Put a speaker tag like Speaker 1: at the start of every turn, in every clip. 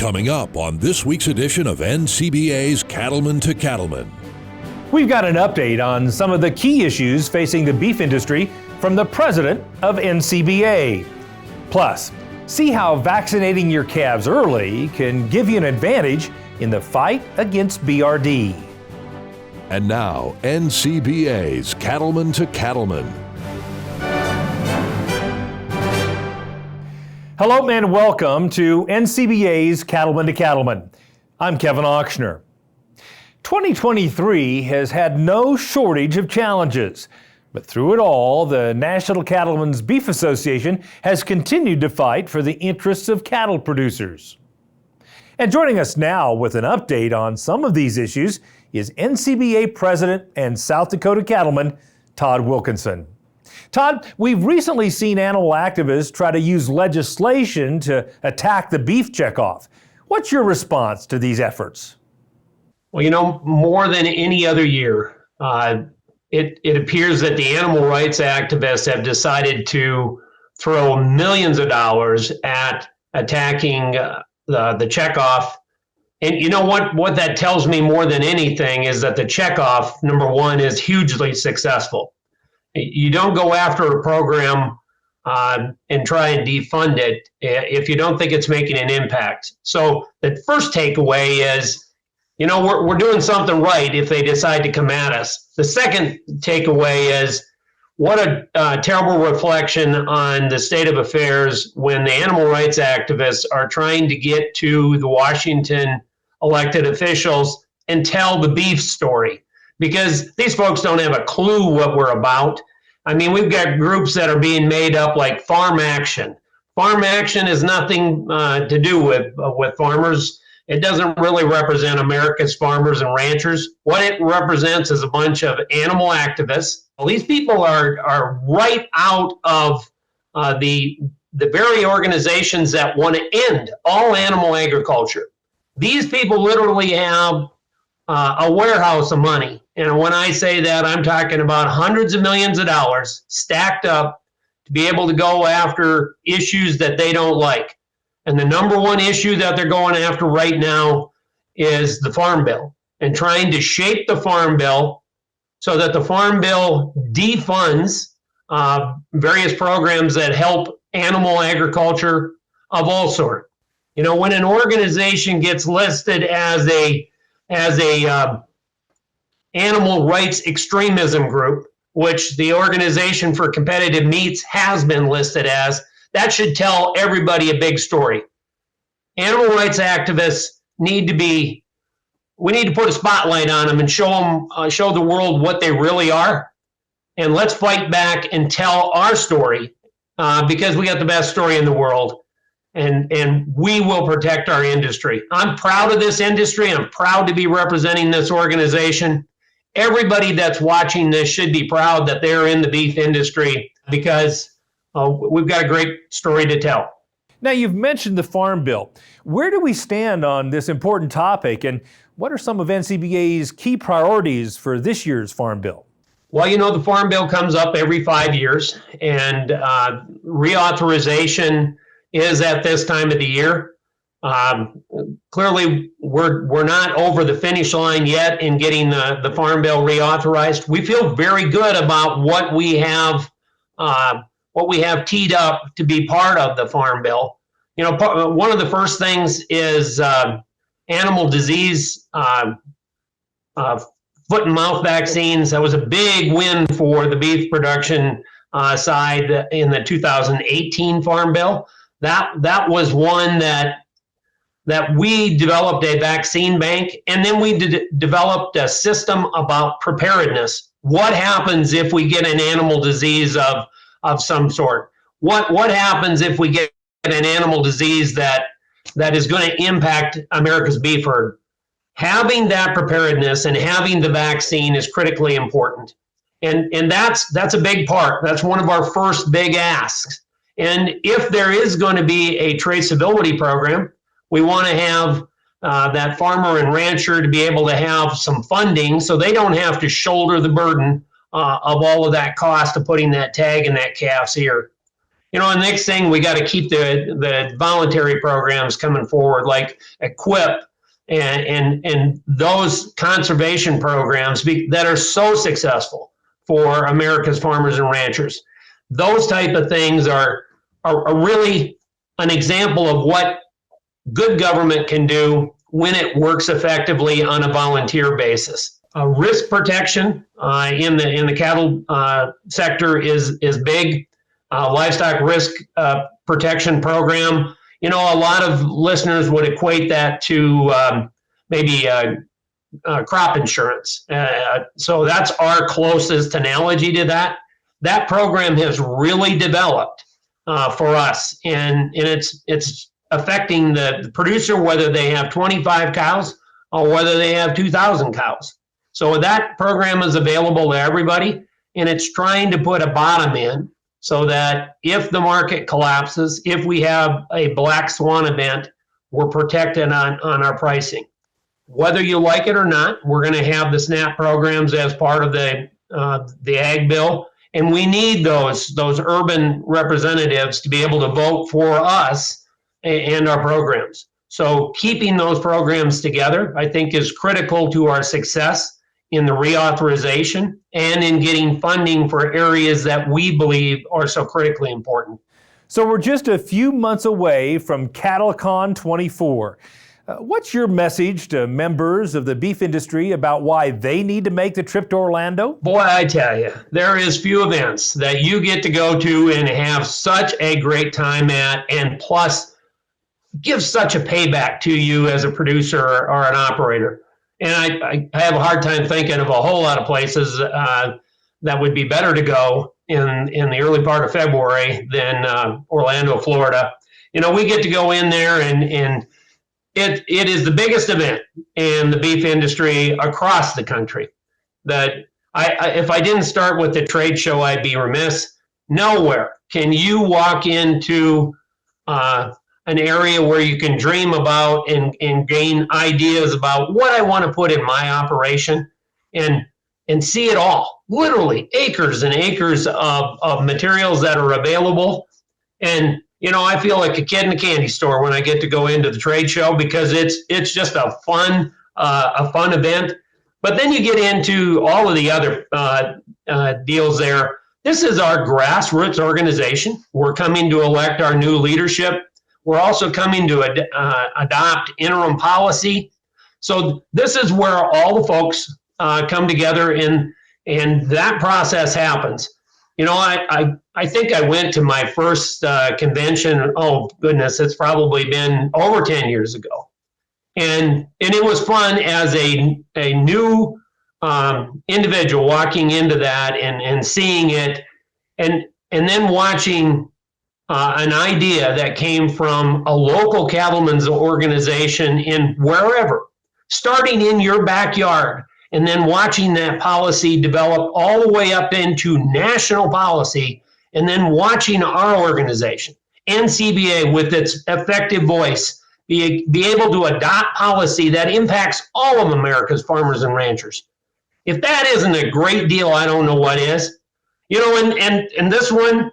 Speaker 1: Coming up on this week's edition of NCBA's Cattlemen to Cattlemen.
Speaker 2: We've got an update on some of the key issues facing the beef industry from the president of NCBA. Plus, see how vaccinating your calves early can give you an advantage in the fight against BRD.
Speaker 1: And now, NCBA's Cattlemen to Cattlemen.
Speaker 2: Hello and welcome to NCBA's Cattlemen to Cattlemen. I'm Kevin Auctioner. 2023 has had no shortage of challenges, but through it all, the National Cattlemen's Beef Association has continued to fight for the interests of cattle producers. And joining us now with an update on some of these issues is NCBA President and South Dakota Cattleman, Todd Wilkinson. Todd, we've recently seen animal activists try to use legislation to attack the beef checkoff. What's your response to these efforts?
Speaker 3: Well, more than any other year, it appears that the animal rights activists have decided to throw millions of dollars at attacking the checkoff. And you know what that tells me more than anything is that the checkoff, number one, is hugely successful. You don't go after a program and try and defund it if you don't think it's making an impact. So the first takeaway is, we're doing something right if they decide to come at us. The second takeaway is what a terrible reflection on the state of affairs when the animal rights activists are trying to get to the Washington elected officials and tell the beef story. Because these folks don't have a clue what we're about. I mean, we've got groups that are being made up like Farm Action. Farm Action has nothing to do with farmers. It doesn't really represent America's farmers and ranchers. What it represents is a bunch of animal activists. Well, these people are right out of the very organizations that want to end all animal agriculture. These people literally have a warehouse of money. And when I say that, I'm talking about hundreds of millions of dollars stacked up to be able to go after issues that they don't like. And the number one issue that they're going after right now is the Farm Bill and trying to shape the Farm Bill so that the Farm Bill defunds various programs that help animal agriculture of all sorts. When an organization gets listed as a animal rights extremism group, which the Organization for Competitive Meats has been listed as, that should tell everybody a big story. Animal rights activists we need to put a spotlight on them and show the world what they really are. And let's fight back and tell our story because we got the best story in the world. And we will protect our industry. I'm proud of this industry. I'm proud to be representing this organization. Everybody that's watching this should be proud that they're in the beef industry because we've got a great story to tell.
Speaker 2: Now, you've mentioned the Farm Bill. Where do we stand on this important topic, and what are some of NCBA's key priorities for this year's Farm Bill?
Speaker 3: Well, the Farm Bill comes up every 5 years, and reauthorization is at this time of the year. Clearly, we're not over the finish line yet in getting the Farm Bill reauthorized. We feel very good about what we have teed up to be part of the Farm Bill. One of the first things is animal disease, foot and mouth vaccines. That was a big win for the beef production side in the 2018 Farm Bill. That was one that we developed a vaccine bank, and then we developed a system about preparedness. What happens if we get an animal disease of some sort? What happens if we get an animal disease that is going to impact America's beef herd? Having that preparedness and having the vaccine is critically important. And that's a big part. That's one of our first big asks. And if there is going to be a traceability program, we want to have that farmer and rancher to be able to have some funding so they don't have to shoulder the burden of all of that cost of putting that tag in that calf's ear. The next thing, we got to keep the voluntary programs coming forward, like EQIP and those conservation programs that are so successful for America's farmers and ranchers. Those type of things are really an example of what good government can do when it works effectively on a volunteer basis. Risk protection in the cattle sector is big. Livestock risk protection program. A lot of listeners would equate that to maybe crop insurance. So that's our closest analogy to that. That program has really developed for us, and it's affecting the producer, whether they have 25 cows or whether they have 2,000 cows. So that program is available to everybody, and it's trying to put a bottom in so that if the market collapses, if we have a black swan event, we're protected on our pricing. Whether you like it or not, we're going to have the SNAP programs as part of the ag bill, and we need those urban representatives to be able to vote for us and our programs. So keeping those programs together, I think, is critical to our success in the reauthorization and in getting funding for areas that we believe are so critically important.
Speaker 2: So we're just a few months away from CattleCon 24. What's your message to members of the beef industry about why they need to make the trip to Orlando?
Speaker 3: Boy, I tell you, there is few events that you get to go to and have such a great time at, and plus give such a payback to you as a producer or an operator. And I have a hard time thinking of a whole lot of places that would be better to go in the early part of February than Orlando, Florida. We get to go in there, and it is the biggest event in the beef industry across the country. That if I didn't start with the trade show, I'd be remiss. Nowhere can you walk into an area where you can dream about and gain ideas about what I want to put in my operation and see it all. Literally acres and acres of materials that are available. And I feel like a kid in a candy store when I get to go into the trade show, because it's just a fun event. But then you get into all of the other deals there. This is our grassroots organization. We're coming to elect our new leadership. We're also coming to adopt interim policy. So this is where all the folks come together, and that process happens. I think I went to my first convention, oh goodness, it's probably been over 10 years ago. And it was fun as a new individual walking into that and seeing it, and then watching an idea that came from a local cattlemen's organization in wherever, starting in your backyard, and then watching that policy develop all the way up into national policy, and then watching our organization, NCBA, with its effective voice, be able to adopt policy that impacts all of America's farmers and ranchers. If that isn't a great deal, I don't know what is. And this one,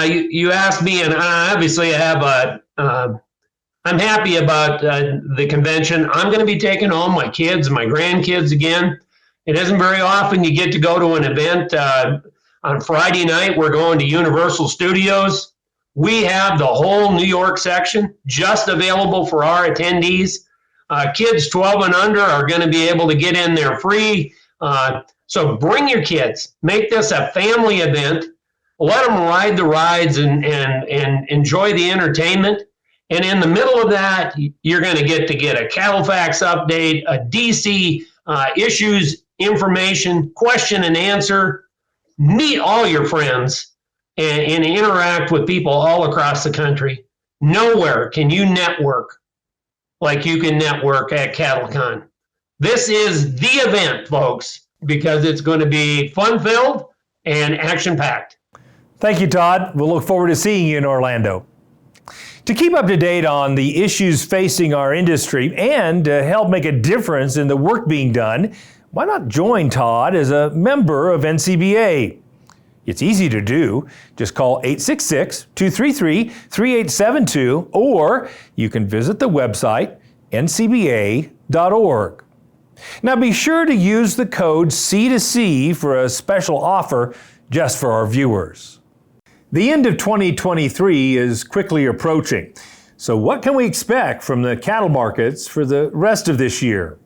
Speaker 3: you asked me, and obviously I have I'm happy about the convention. I'm going to be taking all my kids, my grandkids again. It isn't very often you get to go to an event. On Friday night, we're going to Universal Studios. We have the whole New York section just available for our attendees. Kids 12 and under are going to be able to get in there free. So bring your kids. Make this a family event. Let them ride the rides and enjoy the entertainment. And in the middle of that, you're going to get a Cattlefax update, a DC issues information, question and answer, meet all your friends, and interact with people all across the country. Nowhere can you network like you can network at CattleCon. This is the event, folks, because it's going to be fun-filled and action-packed.
Speaker 2: Thank you, Todd. We'll look forward to seeing you in Orlando. To keep up to date on the issues facing our industry and to help make a difference in the work being done, why not join Todd as a member of NCBA? It's easy to do. Just call 866-233-3872, or you can visit the website ncba.org. Now be sure to use the code C2C for a special offer just for our viewers. The end of 2023 is quickly approaching. So what can we expect from the cattle markets for the rest of this year?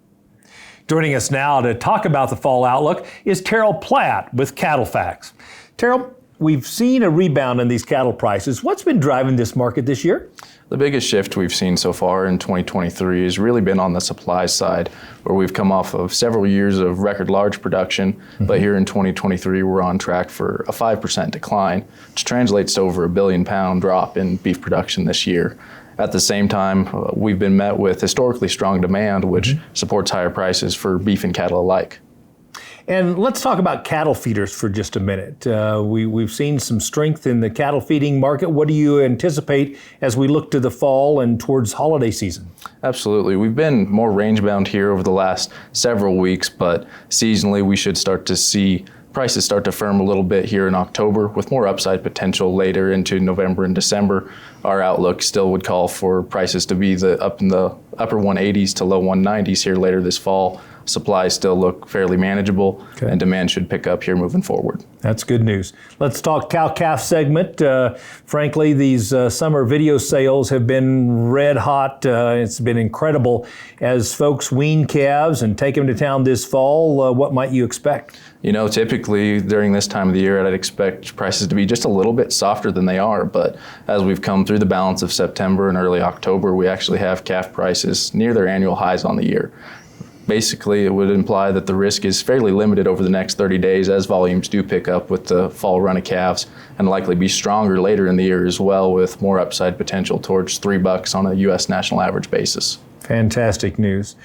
Speaker 2: Joining us now to talk about the fall outlook is Terrell Platt with Cattlefax. Terrell, we've seen a rebound in these cattle prices. What's been driving this market this year?
Speaker 4: The biggest shift we've seen so far in 2023 has really been on the supply side, where we've come off of several years of record large production, but here in 2023 we're on track for a 5% decline, which translates to over a 1 billion pound drop in beef production this year. At the same time, we've been met with historically strong demand, which supports higher prices for beef and cattle alike.
Speaker 2: And let's talk about cattle feeders for just a minute. We've seen some strength in the cattle feeding market. What do you anticipate as we look to the fall and towards holiday season?
Speaker 4: Absolutely. We've been more range bound here over the last several weeks, but seasonally we should start to see prices start to firm a little bit here in October, with more upside potential later into November and December. Our outlook still would call for prices to be up in the upper 180s to low 190s here later this fall. Supplies still look fairly manageable, and demand should pick up here moving forward.
Speaker 2: That's good news. Let's talk cow-calf segment. Frankly, these summer video sales have been red hot. It's been incredible. As folks wean calves and take them to town this fall, what might you expect?
Speaker 4: You know, typically during this time of the year, I'd expect prices to be just a little bit softer than they are. But as we've come through the balance of September and early October, we actually have calf prices near their annual highs on the year. Basically, it would imply that the risk is fairly limited over the next 30 days as volumes do pick up with the fall run of calves, and likely be stronger later in the year as well, with more upside potential towards $3 on a U.S. national average basis.
Speaker 2: Fantastic news.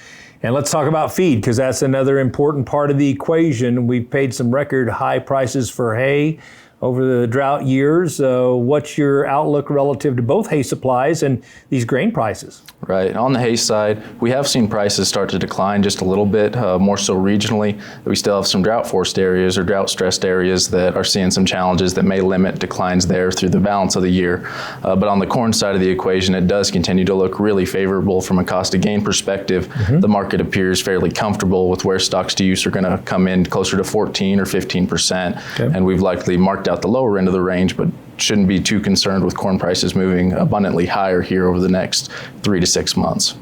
Speaker 2: And let's talk about feed, because that's another important part of the equation. We've paid some record high prices for hay over the drought years. What's your outlook relative to both hay supplies and these grain prices?
Speaker 4: Right. On the hay side, we have seen prices start to decline just a little bit, more so regionally. We still have some drought-forced areas or drought-stressed areas that are seeing some challenges that may limit declines there through the balance of the year. But on the corn side of the equation, it does continue to look really favorable from a cost of gain perspective. The market appears fairly comfortable with where stocks to use are going to come in closer to 14 or 15%. And we've likely marked out the lower end of the range, but shouldn't be too concerned with corn prices moving abundantly higher here over the next 3 to 6 months.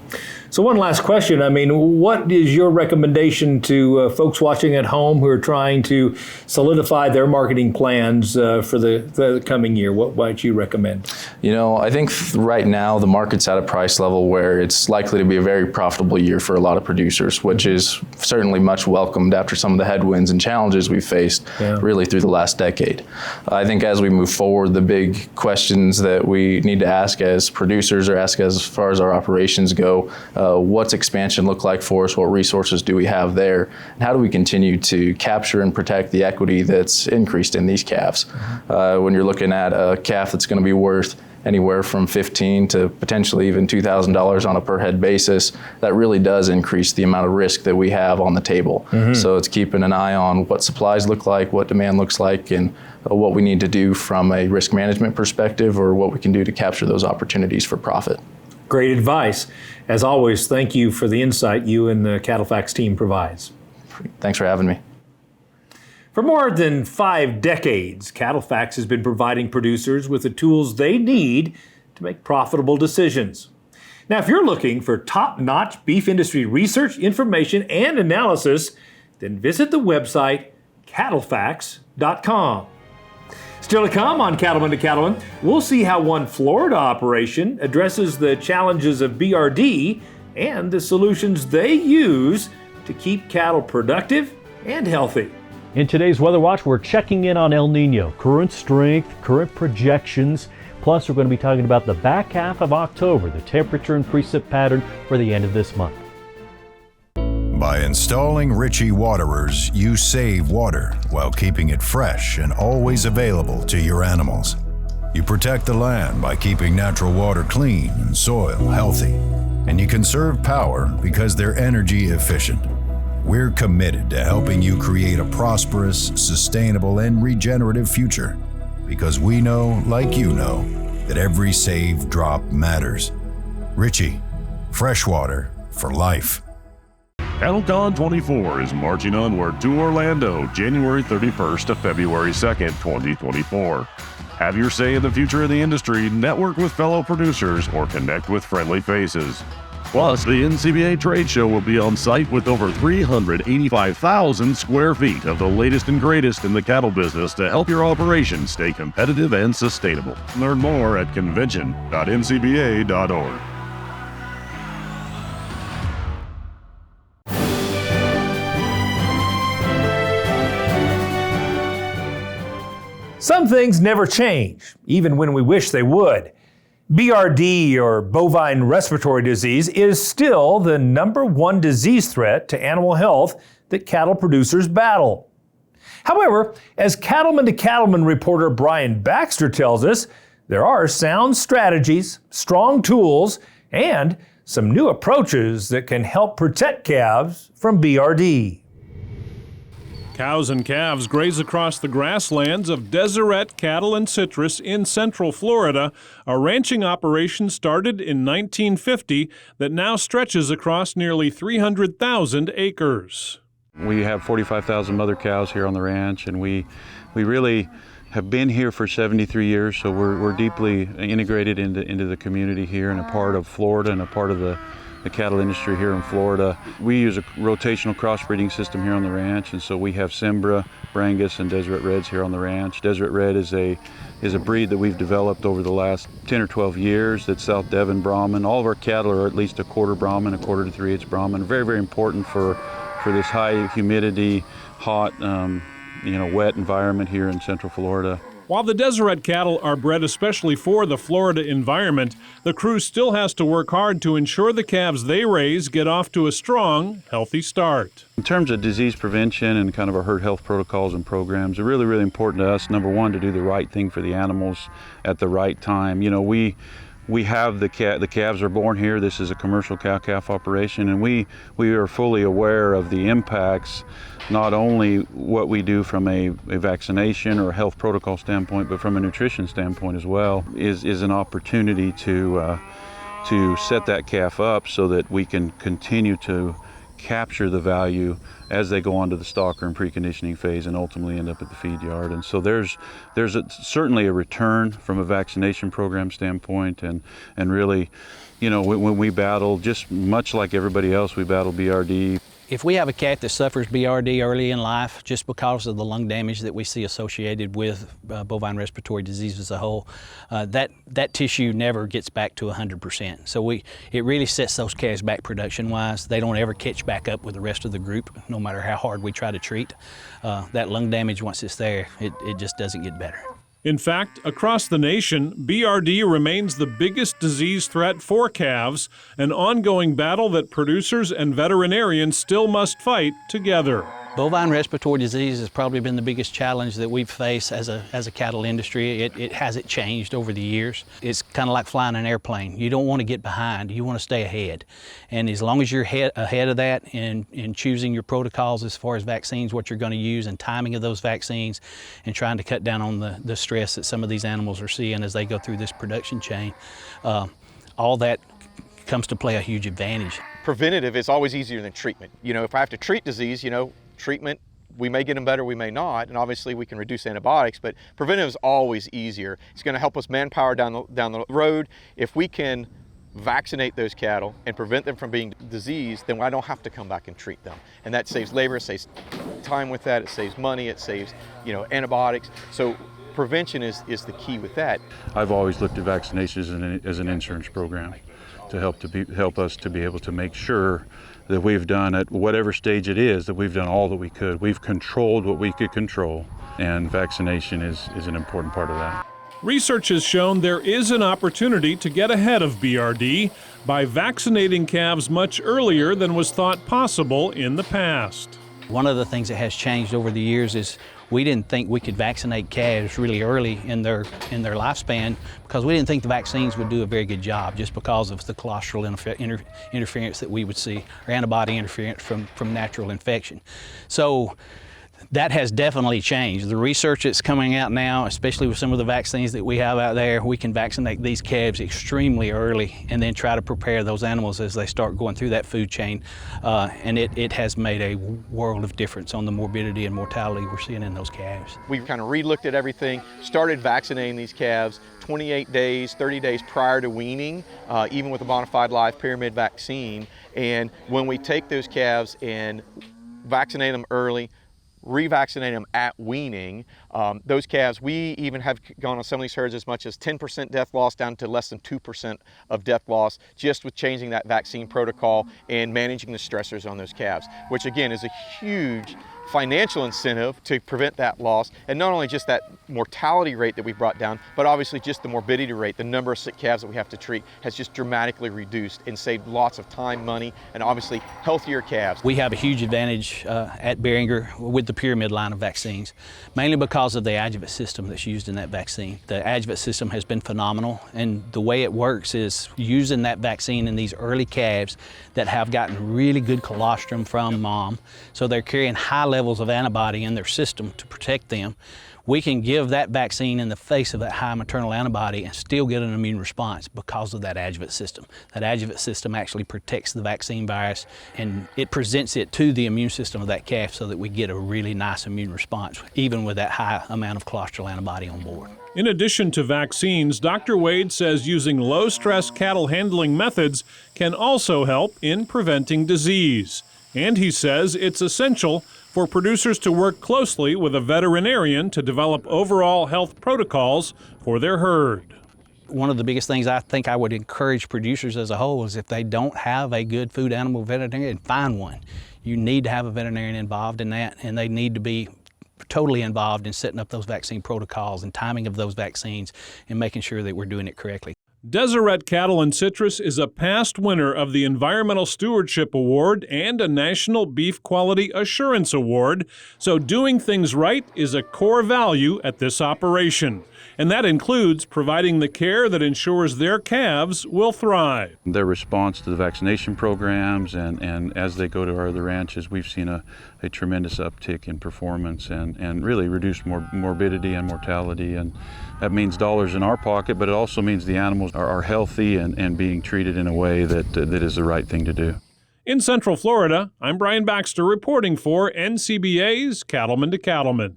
Speaker 2: So one last question. I mean, what is your recommendation to folks watching at home who are trying to solidify their marketing plans for the coming year? What might you recommend?
Speaker 4: You know, I think right now the market's at a price level where it's likely to be a very profitable year for a lot of producers, which is certainly much welcomed after some of the headwinds and challenges we've faced really through the last decade. I think as we move forward, the big questions that we need to ask as producers, or ask as far as our operations go, what's expansion look like for us? What resources do we have there? And how do we continue to capture and protect the equity that's increased in these calves? When you're looking at a calf that's going to be worth anywhere from $15,000 to potentially even $2,000 on a per head basis, that really does increase the amount of risk that we have on the table. So it's keeping an eye on what supplies look like, what demand looks like, and what we need to do from a risk management perspective, or what we can do to capture those opportunities for profit.
Speaker 2: Great advice. As always, thank you for the insight you and the Cattlefax team provides.
Speaker 4: Thanks for having me.
Speaker 2: For more than 5 decades, Cattlefax has been providing producers with the tools they need to make profitable decisions. Now, if you're looking for top-notch beef industry research, information, and analysis, then visit the website cattlefax.com. Still to come on Cattlemen to Cattlemen, we'll see how one Florida operation addresses the challenges of BRD and the solutions they use to keep cattle productive and healthy.
Speaker 5: In today's Weather Watch, we're checking in on El Nino, current strength, current projections. Plus, we're going to be talking about the back half of October, the temperature and precip pattern for the end of this month.
Speaker 6: By installing Ritchie waterers, you save water while keeping it fresh and always available to your animals. You protect the land by keeping natural water clean and soil healthy. And you conserve power because they're energy efficient. We're committed to helping you create a prosperous, sustainable, and regenerative future, because we know, like you know, that every saved drop matters. Richie, freshwater for life.
Speaker 7: CattleCon 24 is marching onward to Orlando, January 31st to February 2nd, 2024. Have your say in the future of the industry, network with fellow producers, or connect with friendly faces. Plus, the NCBA trade show will be on site with over 385,000 square feet of the latest and greatest in the cattle business to help your operation stay competitive and sustainable. Learn more at convention.ncba.org.
Speaker 2: Some things never change, even when we wish they would. BRD, or bovine respiratory disease, is still the #1 disease threat to animal health that cattle producers battle. However, as Cattleman to Cattleman reporter Brian Baxter tells us, there are sound strategies, strong tools, and some new approaches that can help protect calves from BRD.
Speaker 8: Cows and calves graze across the grasslands of Deseret Cattle and Citrus in central Florida, a ranching operation started in 1950 that now stretches across nearly 300,000 acres.
Speaker 9: We have 45,000 mother cows here on the ranch, and we really have been here for 73 years, so we're deeply integrated into the community here and a part of Florida and a part of the cattle industry here in Florida. We use a rotational crossbreeding system here on the ranch, and so we have Simbra, Brangus, and Deseret Reds here on the ranch. Deseret Red is a breed that we've developed over the last 10 or 12 years. That's South Devon Brahman. All of our cattle are at least a quarter Brahman, a quarter to 3/8 Brahman. Very, very important for this high humidity, hot, wet environment here in Central Florida.
Speaker 8: While the Deseret cattle are bred especially for the Florida environment, the crew still has to work hard to ensure the calves they raise get off to a strong, healthy start.
Speaker 9: In terms of disease prevention and kind of our herd health protocols and programs, are really, really important to us. Number one, to do the right thing for the animals at the right time. We have the calves are born here. This is a commercial cow-calf operation, and we are fully aware of the impacts, not only what we do from a vaccination or health protocol standpoint, but from a nutrition standpoint as well, is an opportunity to set that calf up so that we can continue to capture the value as they go on to the stocker and preconditioning phase and ultimately end up at the feed yard. And so there's certainly a return from a vaccination program standpoint, and really, when we battle, just much like everybody else, we battle BRD.
Speaker 10: If we have a calf that suffers BRD early in life, just because of the lung damage that we see associated with bovine respiratory disease as a whole, that tissue never gets back to 100%. So it really sets those calves back production-wise. They don't ever catch back up with the rest of the group, no matter how hard we try to treat. That lung damage, once it's there, it just doesn't get better.
Speaker 8: In fact, across the nation, BRD remains the biggest disease threat for calves, an ongoing battle that producers and veterinarians still must fight together.
Speaker 10: Bovine respiratory disease has probably been the biggest challenge that we've faced as a cattle industry. It hasn't changed over the years. It's kind of like flying an airplane. You don't want to get behind, you want to stay ahead. And as long as you're ahead of that in choosing your protocols as far as vaccines, what you're going to use and timing of those vaccines, and trying to cut down on the stress that some of these animals are seeing as they go through this production chain, all that comes to play a huge advantage.
Speaker 11: Preventative is always easier than treatment. If I have to treat disease, treatment, we may get them better, we may not, and obviously we can reduce antibiotics, but preventive is always easier. It's going to help us manpower down the road. If we can vaccinate those cattle and prevent them from being diseased, then I don't have to come back and treat them. And that saves labor, it saves time with that, it saves money, it saves antibiotics. So prevention is the key with that.
Speaker 9: I've always looked at vaccinations as an insurance program to help us to be able to make sure that we've done at whatever stage it is, that we've done all that we could. We've controlled what we could control, and vaccination is an important part of that.
Speaker 8: Research has shown there is an opportunity to get ahead of BRD by vaccinating calves much earlier than was thought possible in the past.
Speaker 10: One of the things that has changed over the years is we didn't think we could vaccinate calves really early in their lifespan because we didn't think the vaccines would do a very good job just because of the colostral interference that we would see, or antibody interference from natural infection. So that has definitely changed. The research that's coming out now, especially with some of the vaccines that we have out there, we can vaccinate these calves extremely early and then try to prepare those animals as they start going through that food chain. And it has made a world of difference on the morbidity and mortality we're seeing in those calves.
Speaker 11: We kind of re-looked at everything, started vaccinating these calves 28 days, 30 days prior to weaning, even with a bona fide live pyramid vaccine. And when we take those calves and vaccinate them early, revaccinate them at weaning, those calves, we even have gone on some of these herds as much as 10% death loss down to less than 2% of death loss just with changing that vaccine protocol and managing the stressors on those calves, which again is a huge financial incentive to prevent that loss, and not only just that mortality rate that we brought down, but obviously just the morbidity rate, the number of sick calves that we have to treat has just dramatically reduced and saved lots of time, money, and obviously healthier calves.
Speaker 10: We have a huge advantage at Beringer with the pyramid line of vaccines, mainly because of the adjuvant system that's used in that vaccine. The adjuvant system has been phenomenal, and the way it works is using that vaccine in these early calves that have gotten really good colostrum from mom, so they're carrying high levels of antibody in their system to protect them. We can give that vaccine in the face of that high maternal antibody and still get an immune response because of that adjuvant system. That adjuvant system actually protects the vaccine virus and it presents it to the immune system of that calf so that we get a really nice immune response, even with that high amount of colostral antibody on board.
Speaker 8: In addition to vaccines, Dr. Wade says using low-stress cattle handling methods can also help in preventing disease. And he says it's essential for producers to work closely with a veterinarian to develop overall health protocols for their herd.
Speaker 10: One of the biggest things I think I would encourage producers as a whole is if they don't have a good food animal veterinarian, find one. You need to have a veterinarian involved in that, and they need to be totally involved in setting up those vaccine protocols and timing of those vaccines and making sure that we're doing it correctly.
Speaker 8: Deseret Cattle and Citrus is a past winner of the Environmental Stewardship Award and a National Beef Quality Assurance Award, so doing things right is a core value at this operation. And that includes providing the care that ensures their calves will thrive.
Speaker 9: Their response to the vaccination programs and as they go to our other ranches, we've seen a tremendous uptick in performance and really reduced morbidity and mortality. And that means dollars in our pocket, but it also means the animals are healthy and being treated in a way that is the right thing to do.
Speaker 8: In Central Florida, I'm Brian Baxter reporting for NCBA's Cattlemen to Cattlemen.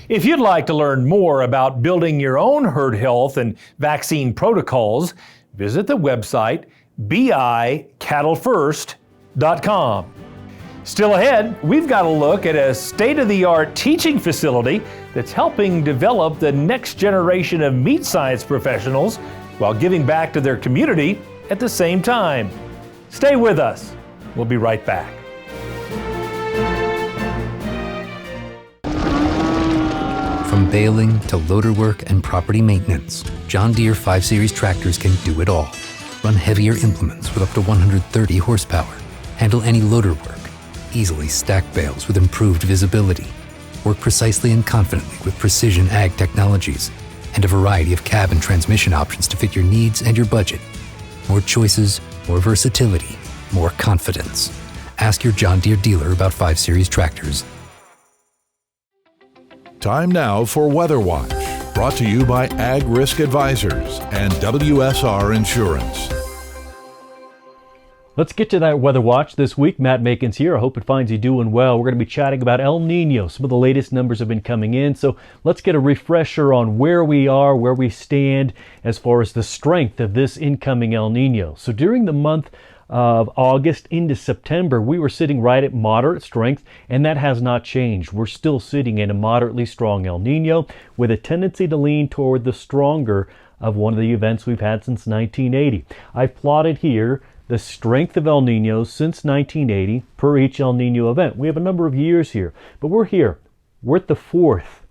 Speaker 2: If you'd like to learn more about building your own herd health and vaccine protocols, visit the website bicattlefirst.com. Still ahead, we've got a look at a state-of-the-art teaching facility that's helping develop the next generation of meat science professionals while giving back to their community at the same time. Stay with us. We'll be right back.
Speaker 12: From baling to loader work and property maintenance, John Deere 5 Series tractors can do it all. Run heavier implements with up to 130 horsepower. Handle any loader work. Easily stack bales with improved visibility. Work precisely and confidently with precision ag technologies. And a variety of cab and transmission options to fit your needs and your budget. More choices, more versatility, more confidence. Ask your John Deere dealer about 5 Series tractors.
Speaker 1: Time now for Weather Watch, brought to you by Ag Risk Advisors and WSR Insurance.
Speaker 5: Let's get to that Weather Watch this week. Matt Makin's here. I hope it finds you doing well. We're going to be chatting about El Nino. Some of the latest numbers have been coming in, so let's get a refresher on where we are, where we stand as far as the strength of this incoming El Nino. So during the month of August into September, we were sitting right at moderate strength, and that has not changed. We're still sitting in a moderately strong El Nino with a tendency to lean toward the stronger of one of the events we've had since 1980. I've plotted here the strength of El Ninos since 1980 per each El Nino event. We have a number of years here, but we're here. We're at the fourth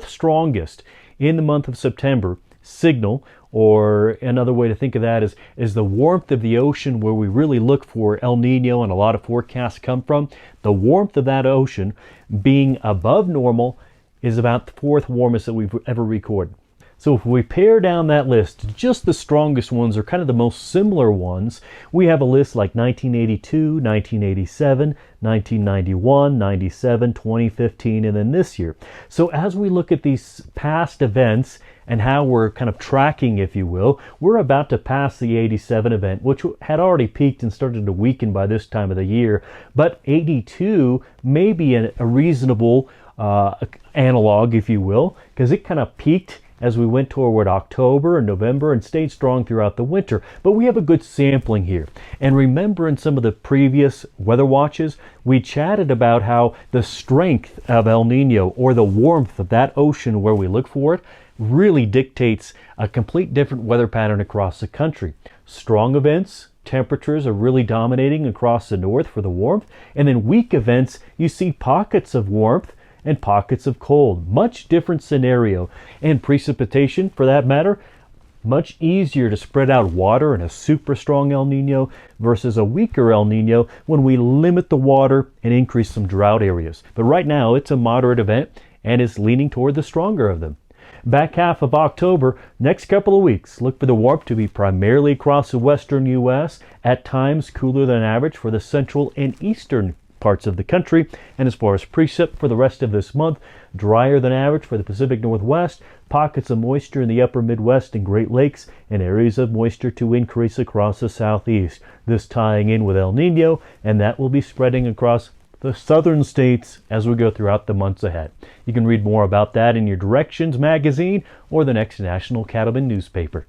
Speaker 5: strongest in the month of September signal or another way to think of that is the warmth of the ocean, where we really look for El Nino and a lot of forecasts come from. The warmth of that ocean being above normal is about the fourth warmest that we've ever recorded. So if we pare down that list, just the strongest ones are kind of the most similar ones. We have a list like 1982, 1987, 1991, 97, 2015, and then this year. So as we look at these past events and how we're kind of tracking, if you will, we're about to pass the 87 event, which had already peaked and started to weaken by this time of the year. But 82 may be a reasonable analog, if you will, because it kind of peaked as we went toward October and November and stayed strong throughout the winter. But we have a good sampling here. And remember, in some of the previous weather watches, we chatted about how the strength of El Nino, or the warmth of that ocean where we look for it, really dictates a complete different weather pattern across the country. Strong events, temperatures are really dominating across the north for the warmth, and then weak events, you see pockets of warmth and pockets of cold. Much different scenario. And precipitation, for that matter, much easier to spread out water in a super strong El Nino versus a weaker El Nino when we limit the water and increase some drought areas. But right now it's a moderate event and is leaning toward the stronger of them. Back half of October, next couple of weeks, look for the warmth to be primarily across the western U.S., at times cooler than average for the central and eastern parts of the country. And as far as precip for the rest of this month, drier than average for the Pacific Northwest, pockets of moisture in the upper Midwest and Great Lakes, and areas of moisture to increase across the southeast. This tying in with El Nino, and that will be spreading across the southern states as we go throughout the months ahead. You can read more about that in your Directions magazine or the next National Cattlemen newspaper.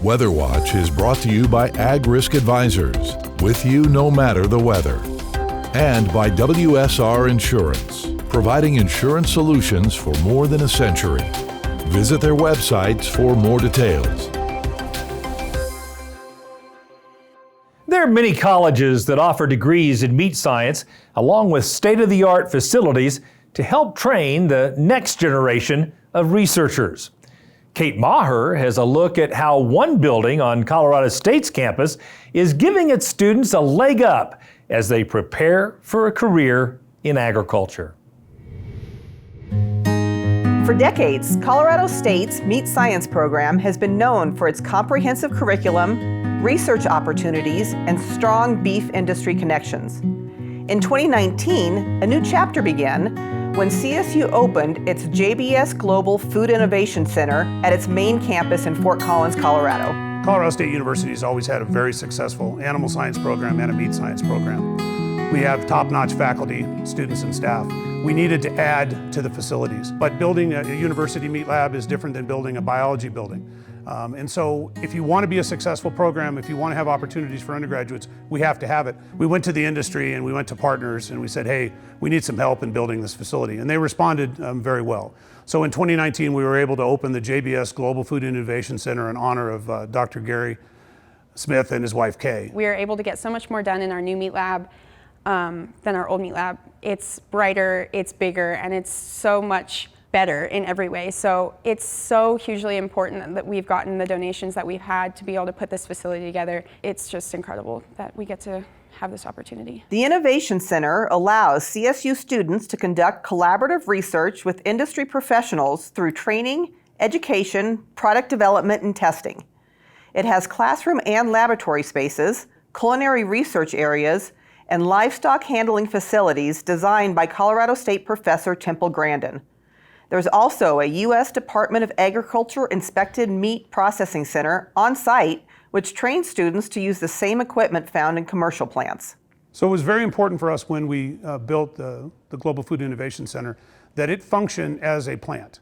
Speaker 1: Weather Watch is brought to you by Ag Risk Advisors, with you no matter the weather, and by WSR Insurance, providing insurance solutions for more than a century. Visit their websites for more details.
Speaker 2: There are many colleges that offer degrees in meat science, along with state-of-the-art facilities to help train the next generation of researchers. Kate Maher has a look at how one building on Colorado State's campus is giving its students a leg up as they prepare for a career in agriculture.
Speaker 13: For decades, Colorado State's Meat Science program has been known for its comprehensive curriculum, research opportunities, and strong beef industry connections. In 2019, a new chapter began when CSU opened its JBS Global Food Innovation Center at its main campus in Fort Collins, Colorado.
Speaker 14: Colorado State University has always had a very successful animal science program and a meat science program. We have top-notch faculty, students, and staff. We needed to add to the facilities, but building a university meat lab is different than building a biology building. And so if you want to be a successful program, if you want to have opportunities for undergraduates, we have to have it. We went to the industry and we went to partners and we said, hey, we need some help in building this facility. And they responded very well. So in 2019, we were able to open the JBS Global Food Innovation Center in honor of Dr. Gary Smith and his wife, Kay.
Speaker 15: We are able to get so much more done in our new meat lab than our old meat lab. It's brighter, it's bigger, and it's so much better in every way. So it's so hugely important that we've gotten the donations that we've had to be able to put this facility together. It's just incredible that we get to have this opportunity.
Speaker 13: The Innovation Center allows CSU students to conduct collaborative research with industry professionals through training, education, product development, and testing. It has classroom and laboratory spaces, culinary research areas, and livestock handling facilities designed by Colorado State professor Temple Grandin. There's also a U.S. Department of Agriculture inspected meat processing center on site, which trains students to use the same equipment found in commercial plants.
Speaker 14: So it was very important for us when we built the Global Food Innovation Center that it function as a plant.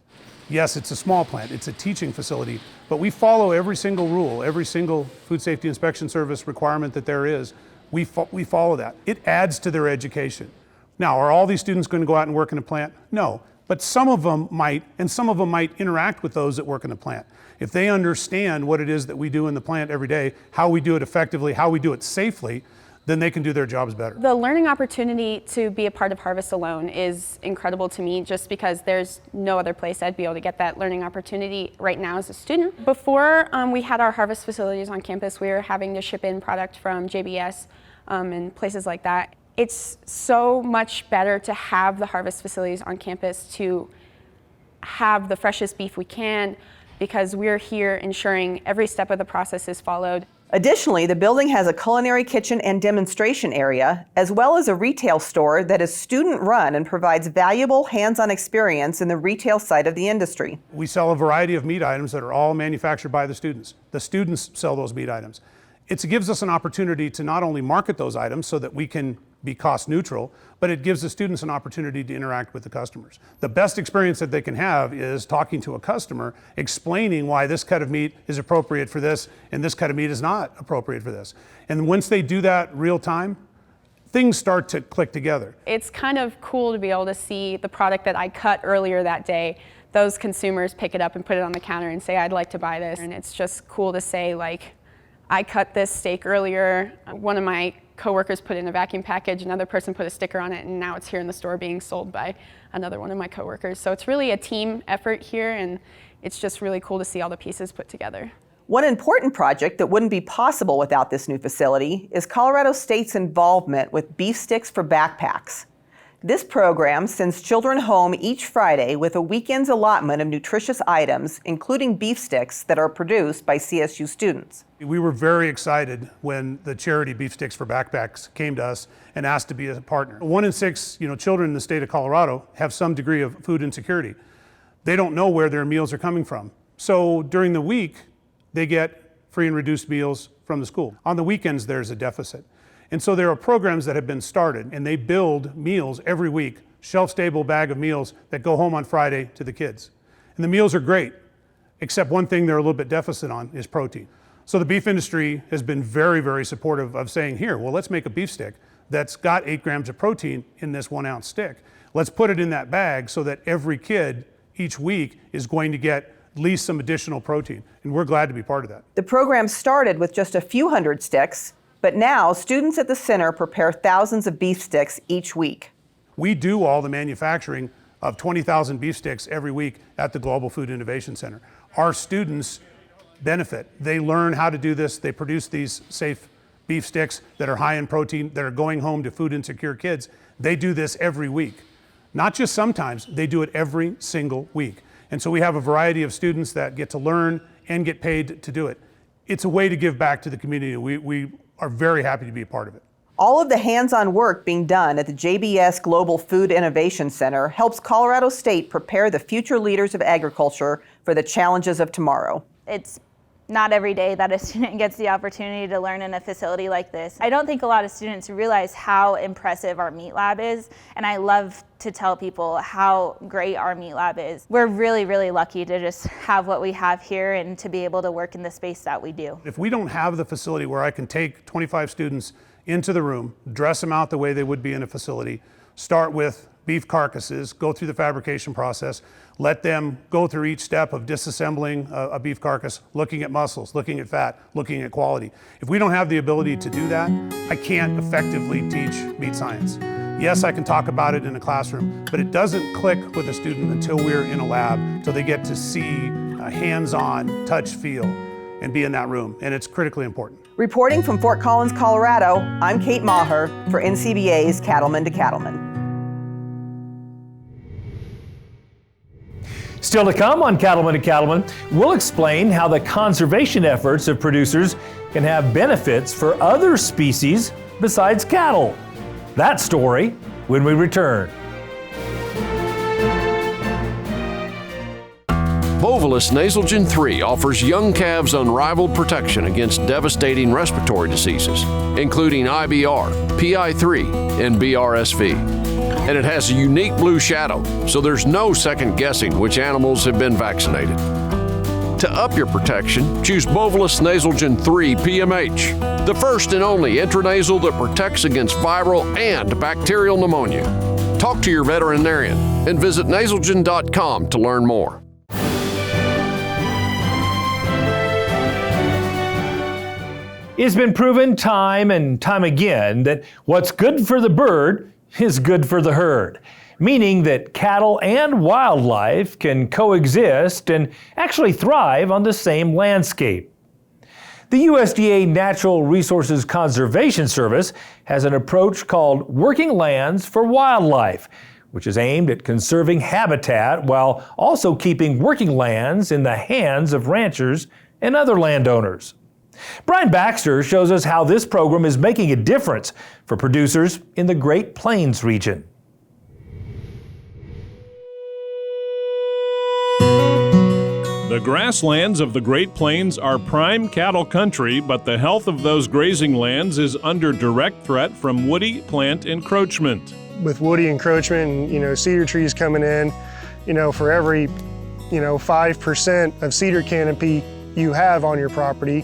Speaker 14: Yes, it's a small plant, it's a teaching facility, but we follow every single rule, every single Food Safety Inspection Service requirement that there is. We follow that. It adds to their education. Now, are all these students going to go out and work in a plant? No. But some of them might, and some of them might interact with those that work in the plant. If they understand what it is that we do in the plant every day, how we do it effectively, how we do it safely, then they can do their jobs better.
Speaker 15: The learning opportunity to be a part of Harvest Alone is incredible to me, just because there's no other place I'd be able to get that learning opportunity right now as a student. Before we had our harvest facilities on campus, we were having to ship in product from JBS and places like that. It's so much better to have the harvest facilities on campus, to have the freshest beef we can, because we're here ensuring every step of the process is followed.
Speaker 13: Additionally, the building has a culinary kitchen and demonstration area, as well as a retail store that is student-run and provides valuable hands-on experience in the retail side of the industry.
Speaker 14: We sell a variety of meat items that are all manufactured by the students. The students sell those meat items. It gives us an opportunity to not only market those items so that we can be cost neutral, but it gives the students an opportunity to interact with the customers. The best experience that they can have is talking to a customer, explaining why this cut of meat is appropriate for this and this cut of meat is not appropriate for this. And once they do that real time, things start to click together.
Speaker 15: It's kind of cool to be able to see the product that I cut earlier that day. Those consumers pick it up and put it on the counter and say, I'd like to buy this. And it's just cool to say, like, I cut this steak earlier. One of my coworkers put it in a vacuum package, another person put a sticker on it, and now it's here in the store being sold by another one of my coworkers. So it's really a team effort here, and it's just really cool to see all the pieces put together.
Speaker 13: One important project that wouldn't be possible without this new facility is Colorado State's involvement with Beef Sticks for Backpacks. This program sends children home each Friday with a weekend's allotment of nutritious items, including beef sticks that are produced by CSU students.
Speaker 14: We were very excited when the charity Beef Sticks for Backpacks came to us and asked to be a partner. 1 in 6 children in the state of Colorado have some degree of food insecurity. They don't know where their meals are coming from. So during the week, they get free and reduced meals from the school. On the weekends, there's a deficit. And so there are programs that have been started, and they build meals every week, shelf-stable bag of meals that go home on Friday to the kids. And the meals are great, except one thing they're a little bit deficit on is protein. So the beef industry has been very, very supportive of saying, here, well, let's make a beef stick that's got 8 grams of protein in this 1 ounce stick. Let's put it in that bag so that every kid each week is going to get at least some additional protein. And we're glad to be part of that.
Speaker 13: The program started with just a few hundred sticks, but now students at the center prepare thousands of beef sticks each week.
Speaker 14: We do all the manufacturing of 20,000 beef sticks every week at the Global Food Innovation Center. Our students benefit. They learn how to do this. They produce these safe beef sticks that are high in protein, that are going home to food insecure kids. They do this every week. Not just sometimes, they do it every single week. And so we have a variety of students that get to learn and get paid to do it. It's a way to give back to the community. We are very happy to be a part of it.
Speaker 13: All of the hands-on work being done at the JBS Global Food Innovation Center helps Colorado State prepare the future leaders of agriculture for the challenges of tomorrow.
Speaker 16: It's not every day that a student gets the opportunity to learn in a facility like this. I don't think a lot of students realize how impressive our meat lab is, and I love to tell people how great our meat lab is. We're really, really lucky to just have what we have here and to be able to work in the space that we do.
Speaker 14: If we don't have the facility where I can take 25 students into the room, dress them out the way they would be in a facility, start with beef carcasses, go through the fabrication process, let them go through each step of disassembling a beef carcass, looking at muscles, looking at fat, looking at quality. If we don't have the ability to do that, I can't effectively teach meat science. Yes, I can talk about it in a classroom, but it doesn't click with a student until we're in a lab, until they get to see hands-on, touch, feel, and be in that room, and it's critically important.
Speaker 13: Reporting from Fort Collins, Colorado, I'm Kate Maher for NCBA's Cattlemen to Cattlemen.
Speaker 2: Still to come on Cattlemen to Cattlemen, we'll explain how the conservation efforts of producers can have benefits for other species besides cattle. That story when we return.
Speaker 17: Bovolus Nasalgen 3 offers young calves unrivaled protection against devastating respiratory diseases, including IBR, PI3, and BRSV. And it has a unique blue shadow, so there's no second guessing which animals have been vaccinated. To up your protection, choose Bovolus Nasalgen 3 PMH, the first and only intranasal that protects against viral and bacterial pneumonia. Talk to your veterinarian and visit nasalgen.com to learn more.
Speaker 2: It's been proven time and time again that what's good for the bird is good for the herd, meaning that cattle and wildlife can coexist and actually thrive on the same landscape. The USDA Natural Resources Conservation Service has an approach called Working Lands for Wildlife, which is aimed at conserving habitat while also keeping working lands in the hands of ranchers and other landowners. Brian Baxter shows us how this program is making a difference for producers in the Great Plains region.
Speaker 8: The grasslands of the Great Plains are prime cattle country, but the health of those grazing lands is under direct threat from woody plant encroachment.
Speaker 18: With woody encroachment and, cedar trees coming in, for every, 5% of cedar canopy you have on your property,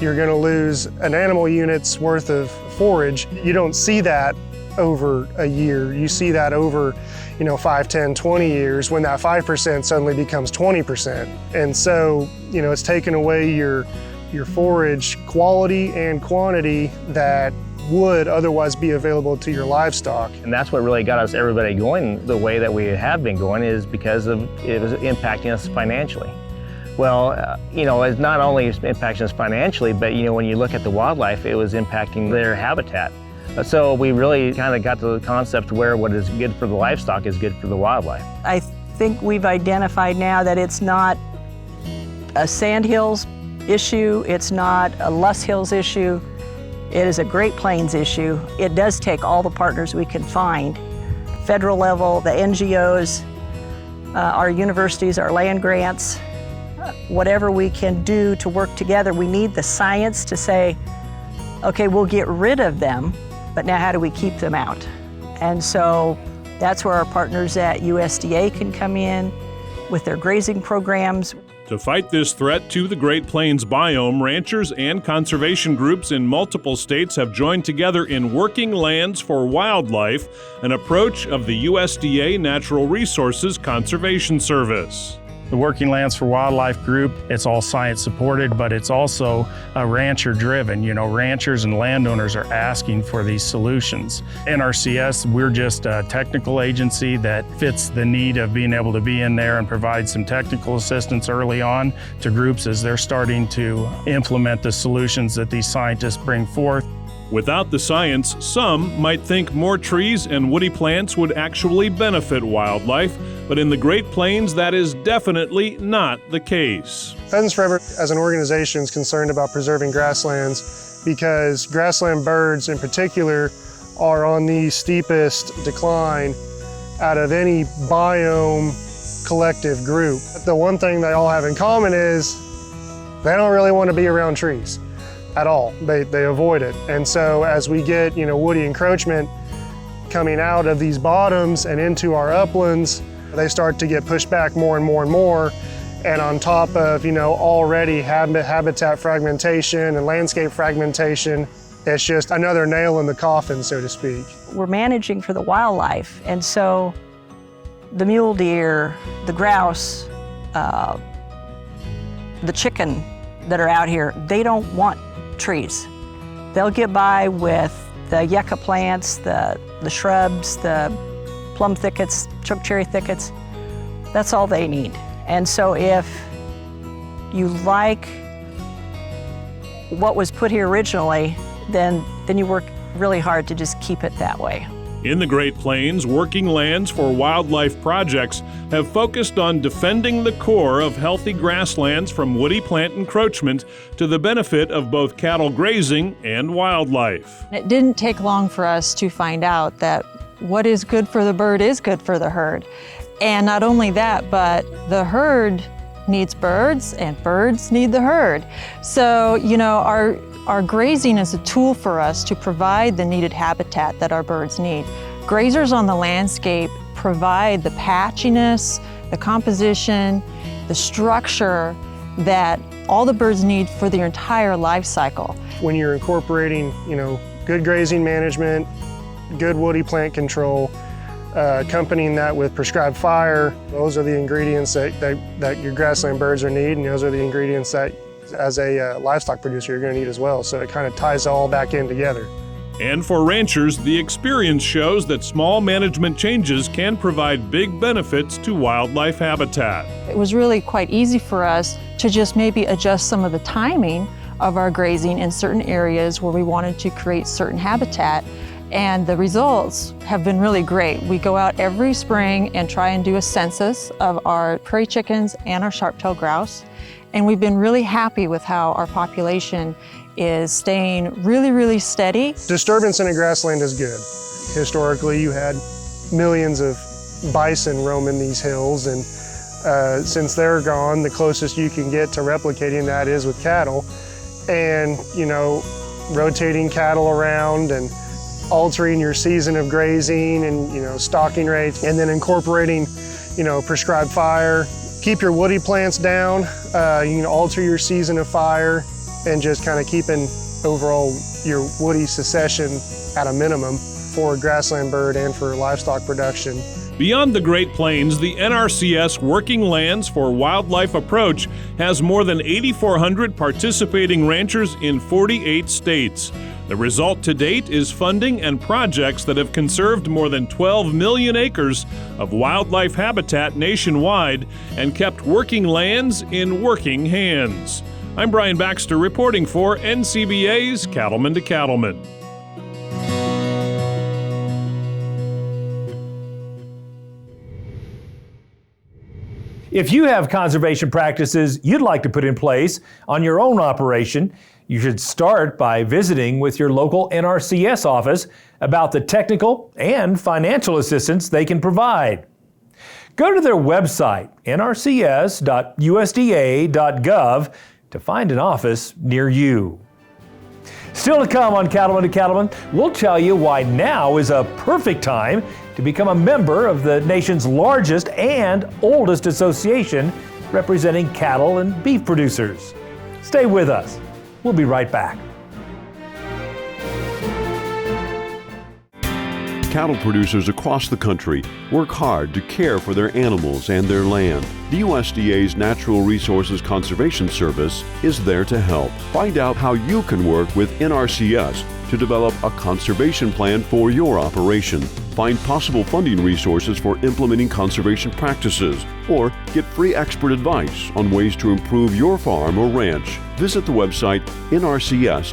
Speaker 18: you're going to lose an animal unit's worth of forage. You don't see that over a year. You see that over 5, 10, 20 years when that 5% suddenly becomes 20%. And so, it's taken away your forage quality and quantity that would otherwise be available to your livestock.
Speaker 19: And that's what really got us everybody going the way that we have been going, is because it was impacting us financially. Well, it's not only impacting us financially, but when you look at the wildlife, it was impacting their habitat. So we really kind of got to the concept where what is good for the livestock is good for the wildlife.
Speaker 20: I think we've identified now that it's not a Sandhills issue, it's not a Luss Hills issue, it is a Great Plains issue. It does take all the partners we can find. Federal level, the NGOs, our universities, our land grants, whatever we can do to work together. We need the science to say, okay, we'll get rid of them, but now how do we keep them out? And so that's where our partners at USDA can come in with their grazing programs.
Speaker 8: To fight this threat to the Great Plains biome, ranchers and conservation groups in multiple states have joined together in Working Lands for Wildlife, an approach of the USDA Natural Resources Conservation Service.
Speaker 21: The Working Lands for Wildlife group, it's all science supported, but it's also rancher driven. Ranchers and landowners are asking for these solutions. NRCS, we're just a technical agency that fits the need of being able to be in there and provide some technical assistance early on to groups as they're starting to implement the solutions that these scientists bring forth.
Speaker 8: Without the science, some might think more trees and woody plants would actually benefit wildlife, but in the Great Plains, that is definitely not the case.
Speaker 18: Pheasants Forever as an organization is concerned about preserving grasslands because grassland birds in particular are on the steepest decline out of any biome collective group. The one thing they all have in common is they don't really want to be around trees at all. They avoid it. And so as we get, woody encroachment coming out of these bottoms and into our uplands, they start to get pushed back more and more and more. And on top of, already habitat fragmentation and landscape fragmentation, it's just another nail in the coffin, so to speak.
Speaker 20: We're managing for the wildlife. And so the mule deer, the grouse, the chicken that are out here, they don't want trees. They'll get by with the yucca plants, the shrubs, the plum thickets, choke cherry thickets. That's all they need. And so if you like what was put here originally, then you work really hard to just keep it that way.
Speaker 8: In the Great Plains, Working Lands for Wildlife projects have focused on defending the core of healthy grasslands from woody plant encroachment to the benefit of both cattle grazing and wildlife.
Speaker 22: It didn't take long for us to find out that what is good for the bird is good for the herd. And not only that, but the herd needs birds and birds need the herd. So, our grazing is a tool for us to provide the needed habitat that our birds need. Grazers on the landscape provide the patchiness, the composition, the structure that all the birds need for their entire life cycle.
Speaker 18: When you're incorporating, good grazing management, good woody plant control, accompanying that with prescribed fire, those are the ingredients that your grassland birds are needing, and those are the ingredients that as a livestock producer you're going to need as well. So it kind of ties it all back in together.
Speaker 8: And for ranchers, the experience shows that small management changes can provide big benefits to wildlife habitat.
Speaker 22: It was really quite easy for us to just maybe adjust some of the timing of our grazing in certain areas where we wanted to create certain habitat. And the results have been really great. We go out every spring and try and do a census of our prairie chickens and our sharp-tailed grouse. And we've been really happy with how our population is staying really, really steady.
Speaker 18: Disturbance in a grassland is good. Historically, you had millions of bison roaming these hills, and since they're gone, the closest you can get to replicating that is with cattle. And, you know, rotating cattle around and altering your season of grazing and, you know, stocking rates, and then incorporating, you know, prescribed fire. Keep your woody plants down. You can alter your season of fire, and just kind of keeping overall your woody succession at a minimum for grassland bird and for livestock production.
Speaker 8: Beyond the Great Plains, the NRCS Working Lands for Wildlife approach has more than 8,400 participating ranchers in 48 states. The result to date is funding and projects that have conserved more than 12 million acres of wildlife habitat nationwide and kept working lands in working hands. I'm Brian Baxter reporting for NCBA's Cattlemen to Cattlemen.
Speaker 2: If you have conservation practices you'd like to put in place on your own operation, you should start by visiting with your local NRCS office about the technical and financial assistance they can provide. Go to their website, nrcs.usda.gov, to find an office near you. Still to come on Cattlemen to Cattlemen, we'll tell you why now is a perfect time to become a member of the nation's largest and oldest association representing cattle and beef producers. Stay with us. We'll be right back.
Speaker 3: Cattle producers across the country work hard to care for their animals and their land. The USDA's Natural Resources Conservation Service is there to help. Find out how you can work with NRCS to develop a conservation plan for your operation. Find possible funding resources for implementing conservation practices, or get free expert advice on ways to improve your farm or ranch. Visit the website nrcs.usda.gov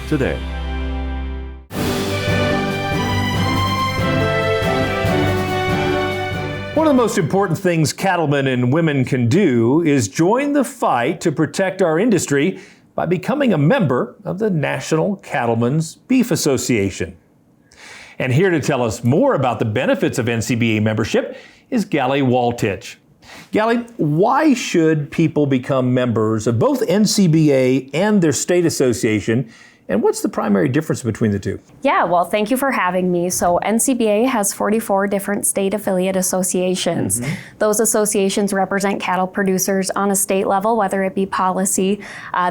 Speaker 3: today.
Speaker 2: One of the most important things cattlemen and women can do is join the fight to protect our industry by becoming a member of the National Cattlemen's Beef Association. And here to tell us more about the benefits of NCBA membership is Galli Waltich. Galli, why should people become members of both NCBA and their state association? And what's the primary difference between the two?
Speaker 4: Yeah, well, thank you for having me. So NCBA has 44 different state affiliate associations. Those associations represent cattle producers on a state level, whether it be policy.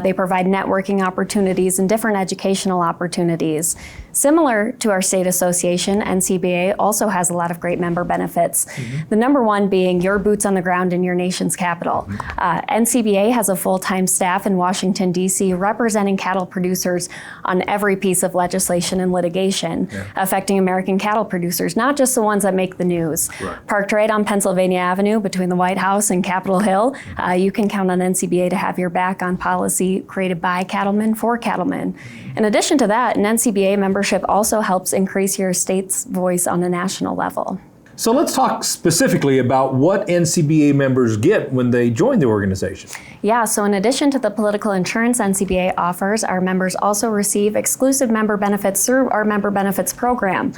Speaker 4: They provide networking opportunities and different educational opportunities. Similar to our state association, NCBA also has a lot of great member benefits. The number one being your boots on the ground in your nation's capital. NCBA has a full-time staff in Washington, D.C. representing cattle producers on every piece of legislation and litigation affecting American cattle producers, not just the ones that make the news. Parked right on Pennsylvania Avenue between the White House and Capitol Hill, you can count on NCBA to have your back on policy created by cattlemen for cattlemen. In addition to that, an NCBA membership also helps increase your state's voice on a national level.
Speaker 2: So let's talk specifically about what NCBA members get when they join the organization.
Speaker 4: Yeah, so in addition to the political insurance NCBA offers, our members also receive exclusive member benefits through our member benefits program.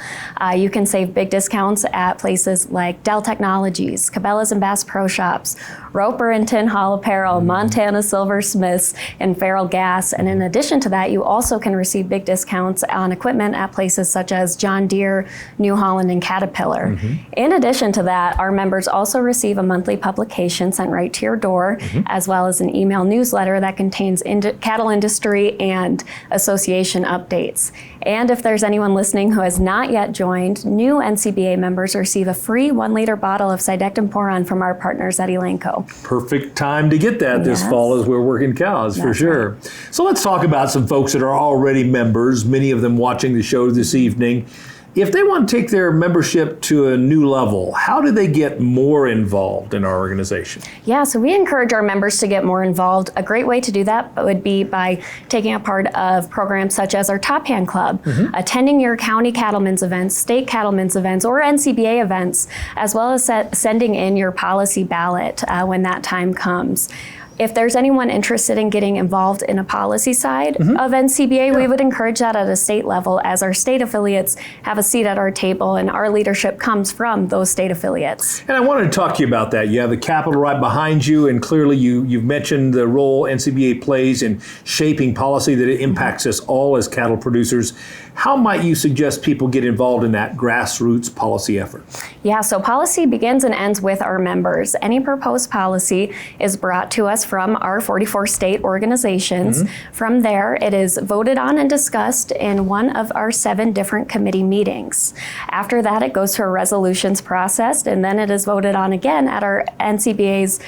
Speaker 4: You can save big discounts at places like Dell Technologies, Cabela's and Bass Pro Shops, Roper and Tin Hall Apparel, Montana Silversmiths, and Farrell Gas. And in addition to that, you also can receive big discounts on equipment at places such as John Deere, New Holland, and Caterpillar. In addition to that, our members also receive a monthly publication sent right to your door, as well as an email newsletter that contains cattle industry and association updates. And if there's anyone listening who has not yet joined, new NCBA members receive a free 1-liter bottle of Sidectin Poron from our partners at Elanco.
Speaker 2: Perfect time to get that this fall as we're working cows, for sure. Right. So let's talk about some folks that are already members, many of them watching the show this evening. If they want to take their membership to a new level, how do they get more involved in our organization?
Speaker 4: Yeah, so we encourage our members to get more involved. A great way to do that would be by taking a part of programs such as our Top Hand Club, attending your county cattlemen's events, state cattlemen's events, or NCBA events, as well as sending in your policy ballot when that time comes. If there's anyone interested in getting involved in a policy side of NCBA, we would encourage that at a state level, as our state affiliates have a seat at our table and our leadership comes from those state affiliates.
Speaker 2: And I wanted to talk to you about that. You have the Capitol right behind you, and clearly you've mentioned the role NCBA plays in shaping policy that it impacts us all as cattle producers. How might you suggest people get involved in that grassroots policy effort?
Speaker 4: Yeah, so policy begins and ends with our members. Any proposed policy is brought to us from our 44 state organizations. From there, it is voted on and discussed in one of our 7 different committee meetings. After that, it goes to a resolutions process, and then it is voted on again at our NCBA's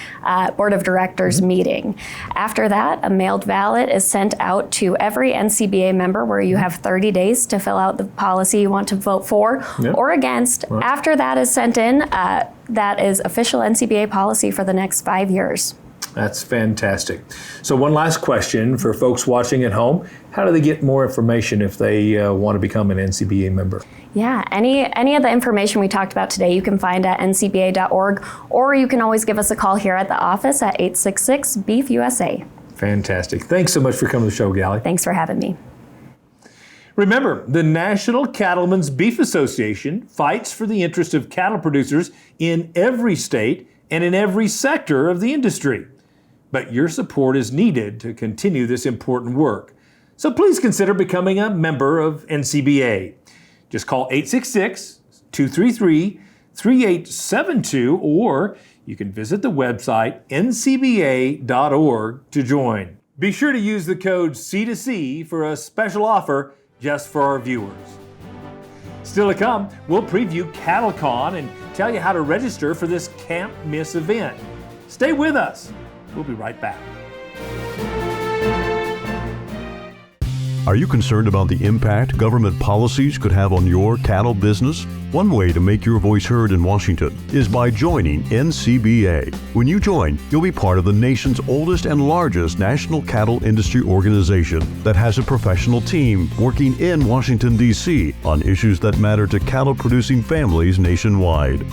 Speaker 4: Board of Directors meeting. After that, a mailed ballot is sent out to every NCBA member, where you have 30 days to fill out the policy you want to vote for or against. After that is sent in, that is official NCBA policy for the next 5 years.
Speaker 2: That's fantastic. So one last question for folks watching at home. How do they get more information if they want to become an NCBA member?
Speaker 4: Yeah, any of the information we talked about today you can find at ncba.org, or you can always give us a call here at the office at 866-BEEF-USA.
Speaker 2: Fantastic. Thanks so much for coming to the show, Gally.
Speaker 4: Thanks for having me.
Speaker 2: Remember, the National Cattlemen's Beef Association fights for the interest of cattle producers in every state and in every sector of the industry. But your support is needed to continue this important work. So please consider becoming a member of NCBA. Just call 866-233-3872, or you can visit the website ncba.org to join. Be sure to use the code C2C for a special offer just for our viewers. Still to come, we'll preview CattleCon and tell you how to register for this can't miss event. Stay with us. We'll be right back.
Speaker 3: Are you concerned about the impact government policies could have on your cattle business? One way to make your voice heard in Washington is by joining NCBA. When you join, you'll be part of the nation's oldest and largest national cattle industry organization that has a professional team working in Washington, D.C. on issues that matter to cattle-producing families nationwide.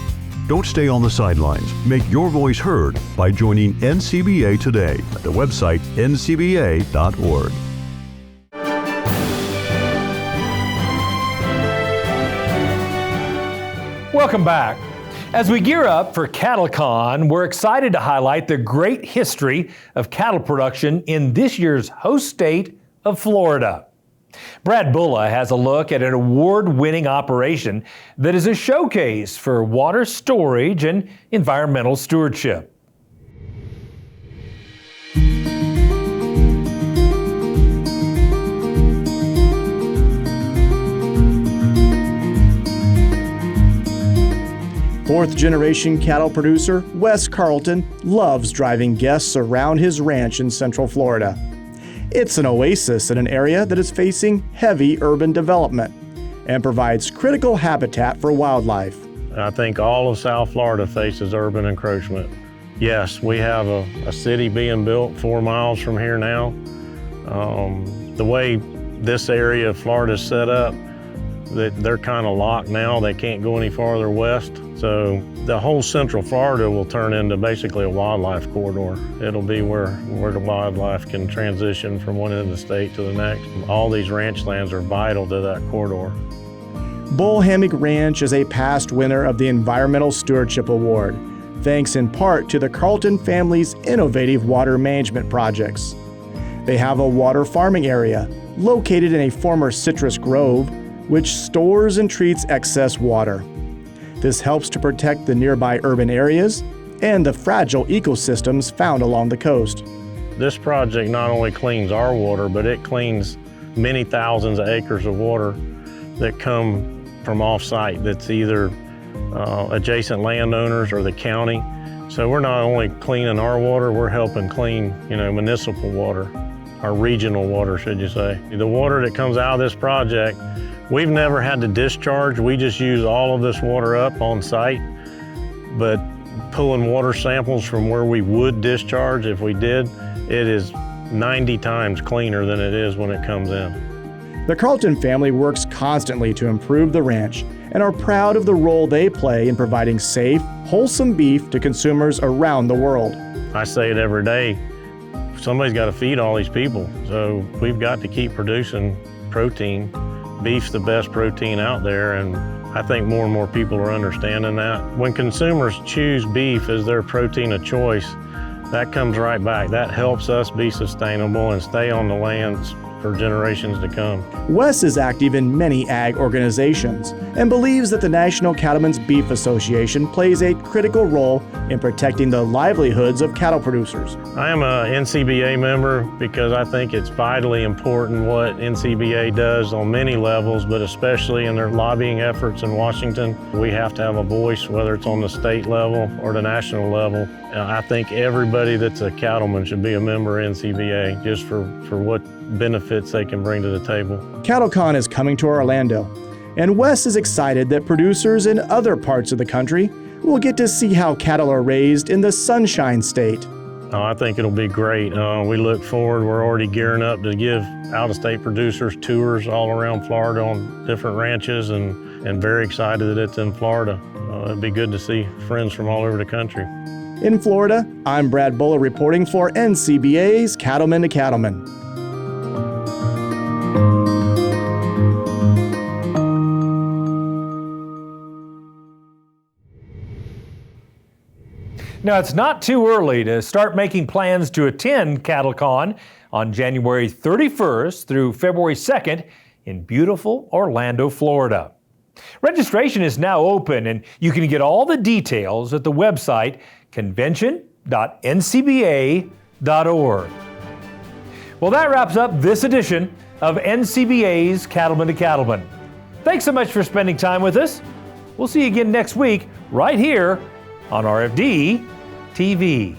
Speaker 3: Don't stay on the sidelines. Make your voice heard by joining NCBA today at the website ncba.org.
Speaker 2: Welcome back. As we gear up for CattleCon, we're excited to highlight the great history of cattle production in this year's host state of Florida. Brad Bulla has a look at an award-winning operation that is a showcase for water storage and environmental stewardship.
Speaker 6: Fourth-generation cattle producer Wes Carlton loves driving guests around his ranch in Central Florida. It's an oasis in an area that is facing heavy urban development and provides critical habitat for wildlife.
Speaker 21: I think all of South Florida faces urban encroachment. Yes, we have a city being built 4 miles from here now. The way this area of Florida is set up, they're kind of locked now. They can't go any farther west. So the whole Central Florida will turn into basically a wildlife corridor. It'll be where the wildlife can transition from one end of the state to the next. All these ranch lands are vital to that corridor.
Speaker 6: Bull Hammock Ranch is a past winner of the Environmental Stewardship Award, thanks in part to the Carlton family's innovative water management projects. They have a water farming area located in a former citrus grove, which stores and treats excess water. This helps to protect the nearby urban areas and the fragile ecosystems found along the coast.
Speaker 21: This project not only cleans our water, but it cleans many thousands of acres of water that come from off-site that's either adjacent landowners or the county. So we're not only cleaning our water, we're helping clean, municipal water, our regional water, should you say. The water that comes out of this project, we've never had to discharge. We just use all of this water up on site, but pulling water samples from where we would discharge if we did, it is 90 times cleaner than it is when it comes in.
Speaker 6: The Carlton family works constantly to improve the ranch and are proud of the role they play in providing safe, wholesome beef to consumers around the world.
Speaker 21: I say it every day, somebody's got to feed all these people, so we've got to keep producing protein. Beef's the best protein out there, and I think more and more people are understanding that. When consumers choose beef as their protein of choice, that comes right back. That helps us be sustainable and stay on the lands for generations to come.
Speaker 6: Wes is active in many ag organizations and believes that the National Cattlemen's Beef Association plays a critical role in protecting the livelihoods of cattle producers.
Speaker 21: I am a NCBA member because I think it's vitally important what NCBA does on many levels, but especially in their lobbying efforts in Washington. We have to have a voice, whether it's on the state level or the national level. I think everybody that's a cattleman should be a member of NCBA just for what benefits they can bring to the table.
Speaker 6: CattleCon is coming to Orlando, and Wes is excited that producers in other parts of the country will get to see how cattle are raised in the Sunshine State.
Speaker 21: I think it'll be great. We look forward. We're already gearing up to give out-of-state producers tours all around Florida on different ranches, and very excited that it's in Florida. It'd be good to see friends from all over the country.
Speaker 6: In Florida, I'm Brad Buller reporting for NCBA's Cattlemen to Cattlemen.
Speaker 2: Now, it's not too early to start making plans to attend CattleCon on January 31st through February 2nd in beautiful Orlando, Florida. Registration is now open, and you can get all the details at the website convention.ncba.org. Well, that wraps up this edition of NCBA's Cattlemen to Cattlemen. Thanks so much for spending time with us. We'll see you again next week right here on RFD TV.